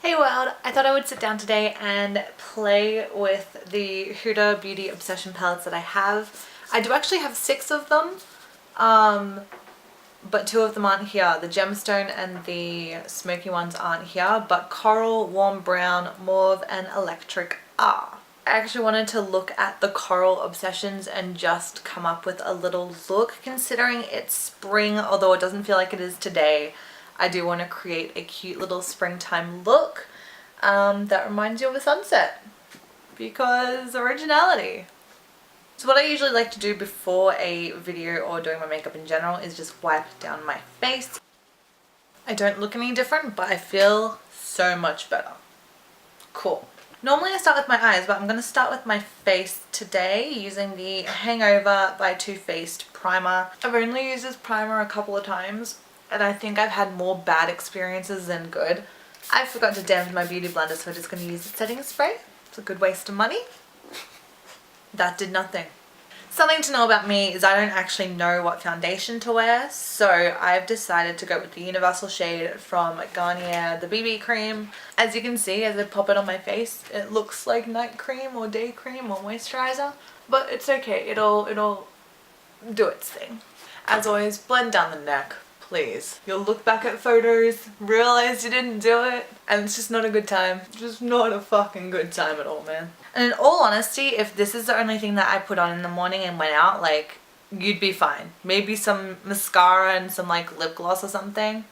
Hey world, I thought I would sit down today and play with the Huda Beauty Obsession palettes that I have. I do actually have 6 of them, but 2 of them aren't here. The gemstone and the smoky ones aren't here, but coral, warm brown, mauve and electric are. I actually wanted to look at the coral obsessions and just come up with a little look, considering it's spring, although it doesn't feel like it is today. I do want to create a cute little springtime look that reminds you of a sunset, because originality. So what I usually like to do before a video or doing my makeup in general is just wipe down my face. I don't look any different, but I feel so much better. Cool. Normally I start with my eyes, but I'm going to start with my face today using the Hangover by Too Faced primer. I've only used this primer a couple of times, and I think I've had more bad experiences than good. I forgot to dampen my beauty blender, so I'm just going to use the setting spray. It's a good waste of money. That did nothing. Something to know about me is I don't actually know what foundation to wear, so I've decided to go with the universal shade from Garnier, the BB cream. As you can see, as I pop it on my face, it looks like night cream or day cream or moisturizer, but it's okay. It'll do its thing. As always, blend down the neck. Please. You'll look back at photos, realize you didn't do it, and it's just not a good time. Just not a fucking good time at all, man. And in all honesty, if this is the only thing that I put on in the morning and went out, like, you'd be fine. Maybe some mascara and some like lip gloss or something.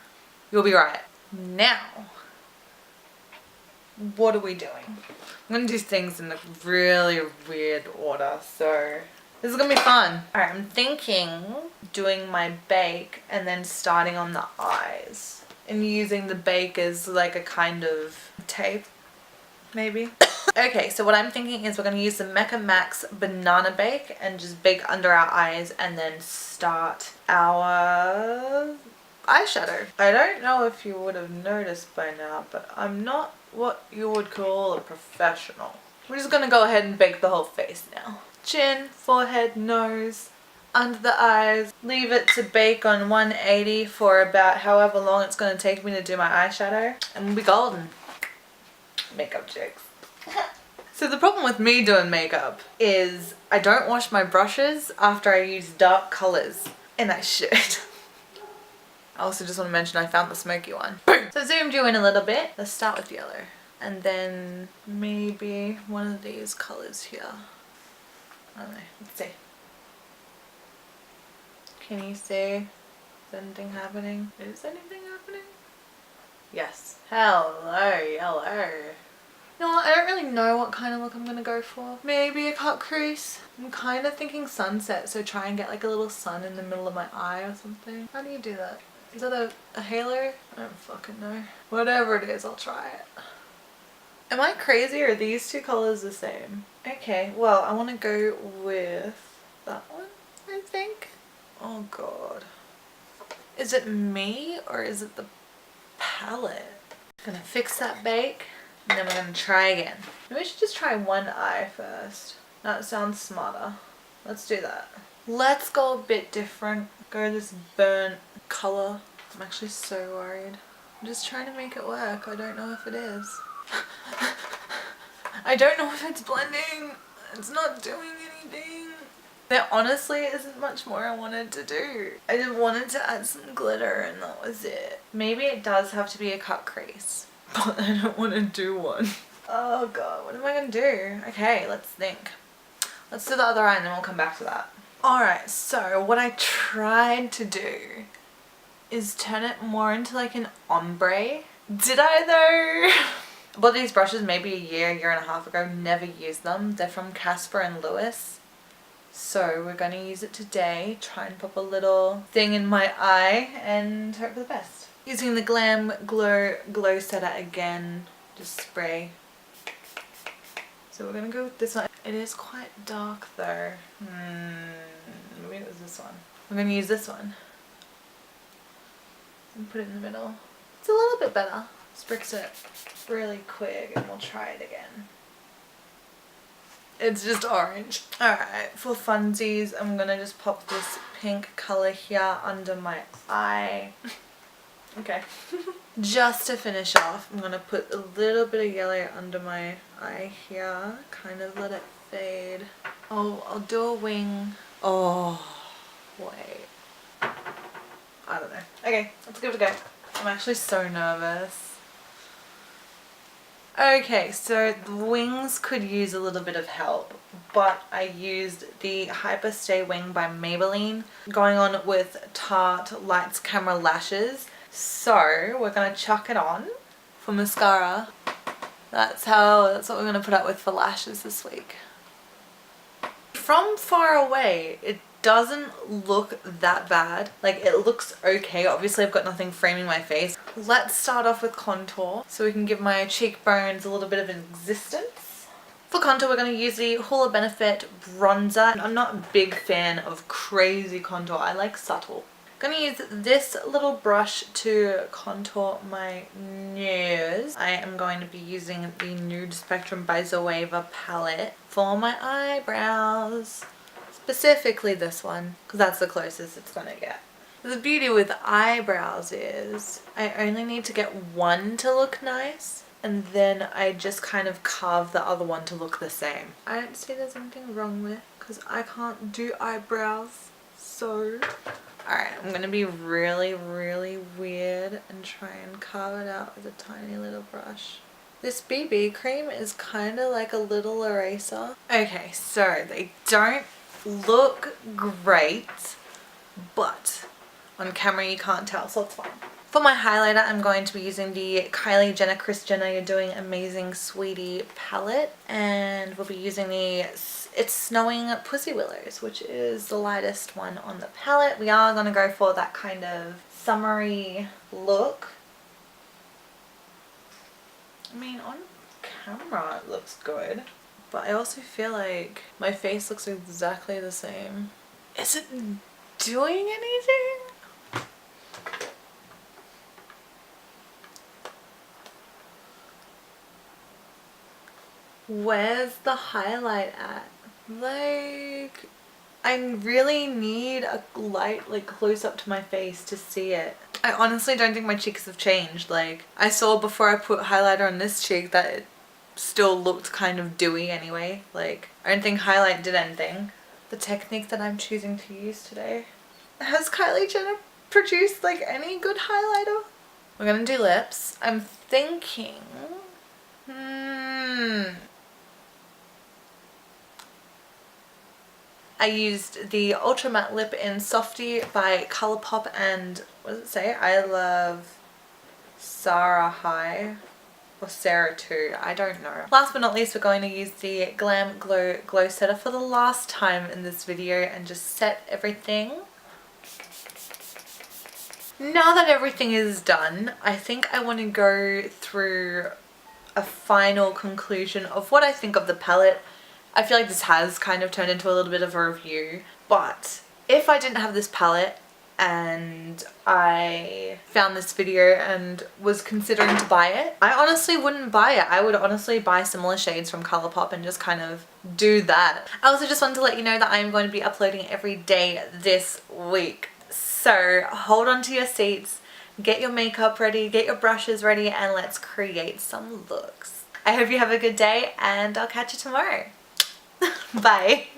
You'll be right. Now, what are we doing? I'm gonna do things in a really weird order, so this is gonna be fun. Alright, I'm thinking doing my bake and then starting on the eyes and using the bake as like a kind of tape, maybe. Okay, so what I'm thinking is we're going to use the Mecca Max Banana Bake and just bake under our eyes and then start our eyeshadow. I don't know if you would have noticed by now, but I'm not what you would call a professional. We're just going to go ahead and bake the whole face now. Chin, forehead, nose, under the eyes. Leave it to bake on 180 for about however long it's going to take me to do my eyeshadow, and we'll be golden. Makeup jokes. So the problem with me doing makeup is I don't wash my brushes after I use dark colors, and I should. I also just want to mention I found the smoky one. Boom! So zoomed you in a little bit. Let's start with yellow, and then maybe one of these colors here. I don't know. Let's see. Can you see? Is anything happening? Is anything happening? Yes. Hello, yellow. You know what? I don't really know what kind of look I'm gonna go for. Maybe a cut crease. I'm kind of thinking sunset, so try and get like a little sun in the middle of my eye or something. How do you do that? Is that a halo? I don't fucking know. Whatever it is, I'll try it. Am I crazy or are these two colors the same? Okay, well, I want to go with that one, I think. Oh god. Is it me or is it the palette? I'm gonna fix that bake and then we're gonna try again. Maybe we should just try one eye first. That sounds smarter. Let's do that. Let's go a bit different. Go this burnt color. I'm actually so worried. I'm just trying to make it work. I don't know if it is. I don't know if it's blending. It's not doing anything. There honestly isn't much more I wanted to do. I just wanted to add some glitter and that was it. Maybe it does have to be a cut crease, but I don't want to do one. Oh god, what am I going to do? Okay, let's think. Let's do the other eye and then we'll come back to that. Alright, so what I tried to do is turn it more into like an ombre. Did I though? I bought these brushes maybe a year and a half ago. Never used them. They're from Casper and Lewis. So we're going to use it today. Try and pop a little thing in my eye and hope for the best. Using the GlamGlow GlowSetter again. Just spray. So we're going to go with this one. It is quite dark though. Maybe it was this one. I'm going to use this one. And put it in the middle. It's a little bit better. Spricks it really quick and we'll try it again. It's just orange. Alright, for funsies, I'm gonna just pop this pink colour here under my eye. Okay. Just to finish off, I'm going to put a little bit of yellow under my eye here. Kind of let it fade. Oh, I'll do a wing. Oh, wait. I don't know. Okay, let's give it a go. I'm actually so nervous. Okay, so the wings could use a little bit of help, but I used the Hyper Stay Wing by Maybelline, going on with Tarte Lights Camera Lashes. So we're gonna chuck it on for mascara. That's what we're gonna put up with for lashes this week. From far away, it doesn't look that bad. Like, it looks okay. Obviously I've got nothing framing my face. Let's start off with contour so we can give my cheekbones a little bit of an existence. For contour, we're going to use the Hoola Benefit bronzer. I'm not a big fan of crazy contour. I like subtle. I'm going to use this little brush to contour my nose. I am going to be using the Nude Spectrum by Zoeva palette for my eyebrows. Specifically this one, because that's the closest it's going to get. The beauty with eyebrows is I only need to get one to look nice, and then I just kind of carve the other one to look the same. I don't see there's anything wrong with, because I can't do eyebrows, so... Alright, I'm going to be really, really weird and try and carve it out with a tiny little brush. This BB cream is kind of like a little eraser. Okay, so they don't look great, but on camera you can't tell, so it's fine. For my highlighter, I'm going to be using the Kylie Jenner Kris Jenner You're Doing Amazing Sweetie palette, and we'll be using the It's Snowing Pussy Willows, which is the lightest one on the palette. We are going to go for that kind of summery look. I mean, on camera it looks good, but I also feel like my face looks exactly the same. Is it doing anything? Where's the highlight at? Like, I really need a light, like, close up to my face to see it. I honestly don't think my cheeks have changed. Like, I saw before I put highlighter on this cheek that it still looked kind of dewy anyway. Like, I don't think highlight did anything. The technique that I'm choosing to use today. Has Kylie Jenner produced, like, any good highlighter? We're gonna do lips. I'm thinking... I used the Ultra Matte Lip in Softie by ColourPop and, what does it say? I love Sarah High or Sarah 2, I don't know. Last but not least, we're going to use the GlamGlow GlowSetter for the last time in this video and just set everything. Now that everything is done, I think I want to go through a final conclusion of what I think of the palette. I feel like this has kind of turned into a little bit of a review, but if I didn't have this palette and I found this video and was considering to buy it, I honestly wouldn't buy it. I would honestly buy similar shades from ColourPop and just kind of do that. I also just wanted to let you know that I am going to be uploading every day this week. So hold on to your seats, get your makeup ready, get your brushes ready, and let's create some looks. I hope you have a good day and I'll catch you tomorrow. Bye.